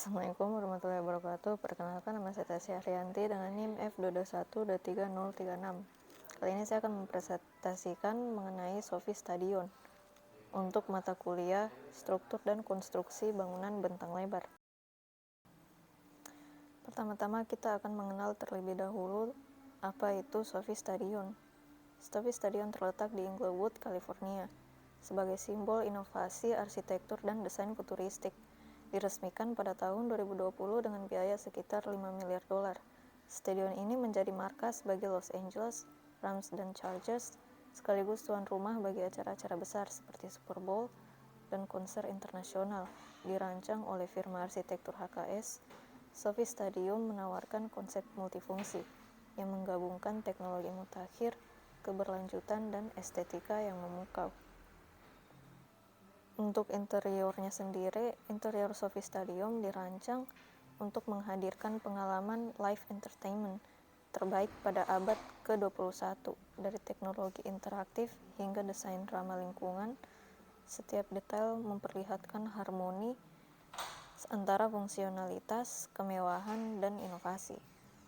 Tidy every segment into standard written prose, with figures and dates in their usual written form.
Assalamualaikum warahmatullahi wabarakatuh. Perkenalkan, nama saya Tasya Arianti dengan NIM F221-3036. Kali ini saya akan mempresentasikan mengenai Sophie Stadion untuk mata kuliah struktur dan konstruksi bangunan bentang lebar. Pertama-tama kita akan mengenal terlebih dahulu apa itu Sophie Stadion. Sophie Stadion terletak di Inglewood, California, sebagai simbol inovasi arsitektur dan desain futuristik. Diresmikan pada tahun 2020 dengan biaya sekitar $5 miliar. Stadion ini menjadi markas bagi Los Angeles Rams dan Chargers, sekaligus tuan rumah bagi acara-acara besar seperti Super Bowl dan konser internasional. Dirancang oleh firma arsitektur HKS, Sophie Stadium menawarkan konsep multifungsi yang menggabungkan teknologi mutakhir, keberlanjutan, dan estetika yang memukau. Untuk interiornya sendiri, interior Sophie Stadium dirancang untuk menghadirkan pengalaman live entertainment terbaik pada abad ke-21, dari teknologi interaktif hingga desain ramah lingkungan. Setiap detail memperlihatkan harmoni antara fungsionalitas, kemewahan, dan inovasi.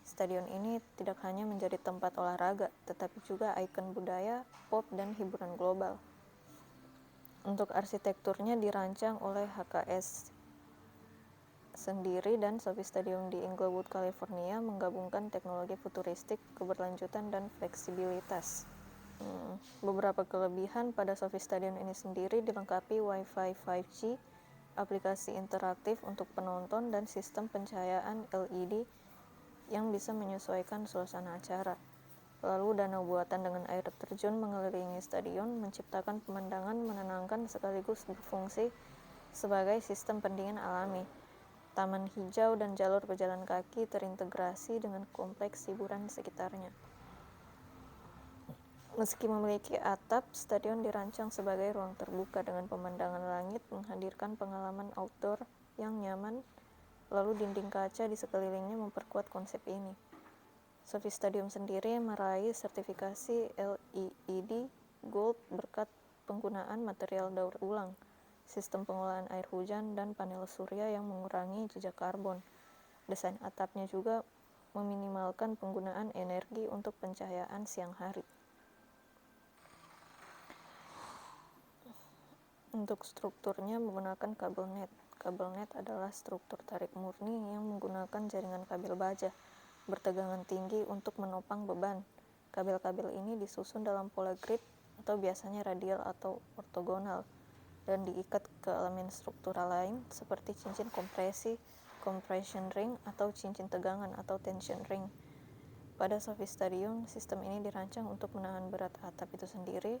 Stadion ini tidak hanya menjadi tempat olahraga, tetapi juga ikon budaya, pop, dan hiburan global. Untuk arsitekturnya dirancang oleh HKS sendiri, dan Sophie Stadium di Inglewood, California menggabungkan teknologi futuristik, keberlanjutan, dan fleksibilitas. Beberapa kelebihan pada Sophie Stadium ini sendiri dilengkapi Wi-Fi 5G, aplikasi interaktif untuk penonton, dan sistem pencahayaan LED yang bisa menyesuaikan suasana acara. Lalu danau buatan dengan air terjun mengelilingi stadion menciptakan pemandangan menenangkan sekaligus berfungsi sebagai sistem pendingin alami. Taman hijau dan jalur pejalan kaki terintegrasi dengan kompleks hiburan sekitarnya. Meski memiliki atap, stadion dirancang sebagai ruang terbuka dengan pemandangan langit, menghadirkan pengalaman outdoor yang nyaman. Lalu dinding kaca di sekelilingnya memperkuat konsep ini. Sophie Stadium sendiri meraih sertifikasi LEED Gold berkat penggunaan material daur ulang, sistem pengolahan air hujan, dan panel surya yang mengurangi jejak karbon. Desain atapnya juga meminimalkan penggunaan energi untuk pencahayaan siang hari. Untuk strukturnya menggunakan kabel net. Kabel net adalah struktur tarik murni yang menggunakan jaringan kabel baja bertegangan tinggi untuk menopang beban. Kabel-kabel ini disusun dalam pola grid atau biasanya radial atau ortogonal dan diikat ke elemen struktural lain seperti cincin kompresi, compression ring, atau cincin tegangan atau tension ring. Pada Sophie Stadium, sistem ini dirancang untuk menahan berat atap itu sendiri,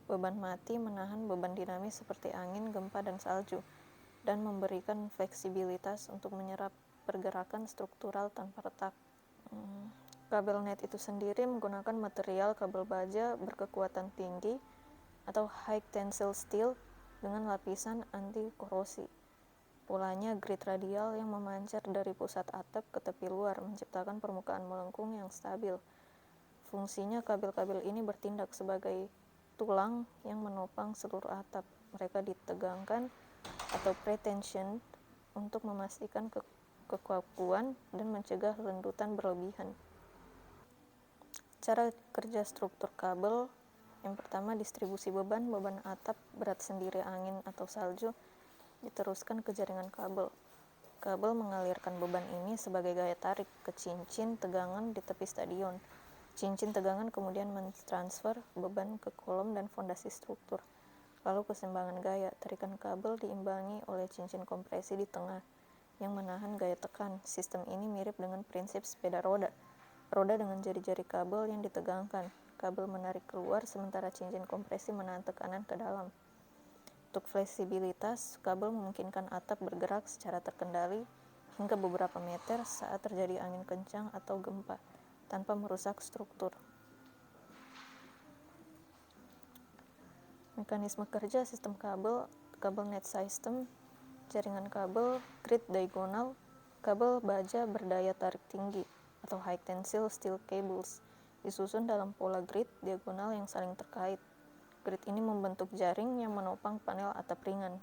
beban mati, menahan beban dinamis seperti angin, gempa, dan salju, dan memberikan fleksibilitas untuk menyerap pergerakan struktural tanpa retak. Kabel net itu sendiri menggunakan material kabel baja berkekuatan tinggi atau high tensile steel dengan lapisan anti korosi. Polanya grid radial yang memancar dari pusat atap ke tepi luar menciptakan permukaan melengkung yang stabil. Fungsinya kabel-kabel ini bertindak sebagai tulang yang menopang seluruh atap. Mereka ditegangkan atau pretension untuk memastikan kekakuan dan mencegah lendutan berlebihan. Cara kerja struktur kabel: yang pertama, distribusi beban atap, berat sendiri, angin, atau salju diteruskan ke jaringan kabel. Kabel mengalirkan beban ini sebagai gaya tarik ke cincin tegangan di tepi stadion. Cincin tegangan kemudian mentransfer beban ke kolom dan fondasi struktur. Lalu keseimbangan gaya, tarikan kabel diimbangi oleh cincin kompresi di tengah yang menahan gaya tekan. Sistem ini mirip dengan prinsip sepeda roda. Roda dengan jari-jari kabel yang ditegangkan. Kabel menarik keluar sementara cincin kompresi menahan tekanan ke dalam. Untuk fleksibilitas, kabel memungkinkan atap bergerak secara terkendali hingga beberapa meter saat terjadi angin kencang atau gempa, tanpa merusak struktur. Mekanisme kerja sistem kabel: kabel net system, jaringan kabel, grid diagonal, kabel baja berdaya tarik tinggi atau high tensile steel cables, disusun dalam pola grid diagonal yang saling terkait. Grid ini membentuk jaring yang menopang panel atap ringan.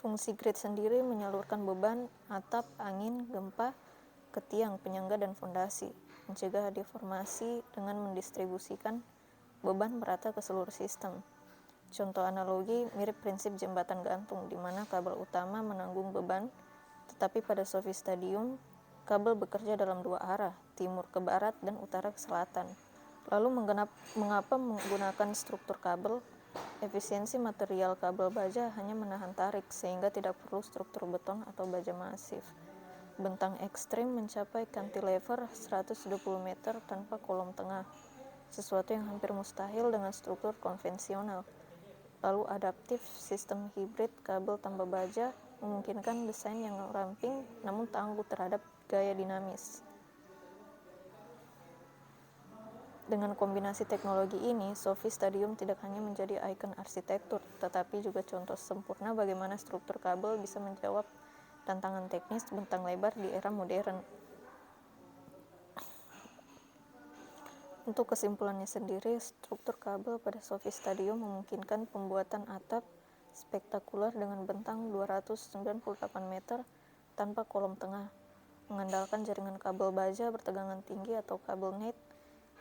Fungsi grid sendiri menyalurkan beban, atap, angin, gempa, ke tiang, penyangga, dan fondasi, mencegah deformasi dengan mendistribusikan beban merata ke seluruh sistem. Contoh analogi mirip prinsip jembatan gantung, di mana kabel utama menanggung beban, tetapi pada sofistadium, kabel bekerja dalam dua arah, timur ke barat dan utara ke selatan. Lalu mengapa menggunakan struktur kabel? Efisiensi material kabel baja hanya menahan tarik, sehingga tidak perlu struktur beton atau baja masif. Bentang ekstrim mencapai cantilever 120 meter tanpa kolom tengah, sesuatu yang hampir mustahil dengan struktur konvensional. Lalu adaptif sistem hibrid kabel tambah baja memungkinkan desain yang ramping namun tangguh terhadap gaya dinamis. Dengan kombinasi teknologi ini, sofistadium tidak hanya menjadi ikon arsitektur, tetapi juga contoh sempurna bagaimana struktur kabel bisa menjawab tantangan teknis bentang lebar di era modern. Untuk kesimpulannya sendiri, struktur kabel pada sofistadium memungkinkan pembuatan atap spektakuler dengan bentang 298 meter tanpa kolom tengah, mengandalkan jaringan kabel baja bertegangan tinggi atau kabel net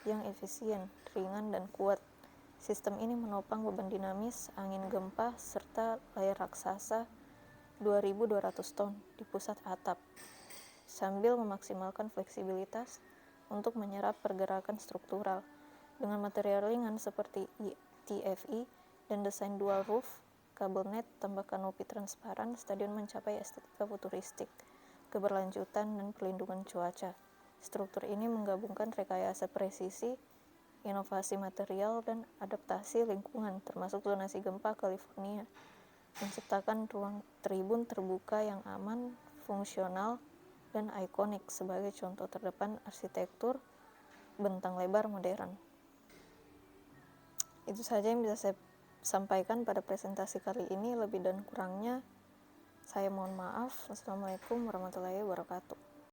yang efisien, ringan, dan kuat. Sistem ini menopang beban dinamis, angin gempa, serta layar raksasa 2.200 ton di pusat atap, sambil memaksimalkan fleksibilitas untuk menyerap pergerakan struktural. Dengan material ringan seperti TFE dan desain dual roof, kabel net tambah kanopi transparan, stadion mencapai estetika futuristik, keberlanjutan, dan perlindungan cuaca. Struktur ini menggabungkan rekayasa presisi, inovasi material, dan adaptasi lingkungan, termasuk zonasi gempa California, menciptakan ruang tribun terbuka yang aman, fungsional, dan ikonik sebagai contoh terdepan arsitektur bentang lebar modern. Itu saja yang bisa saya sampaikan pada presentasi kali ini. Lebih dan kurangnya saya mohon maaf. Wassalamualaikum warahmatullahi wabarakatuh.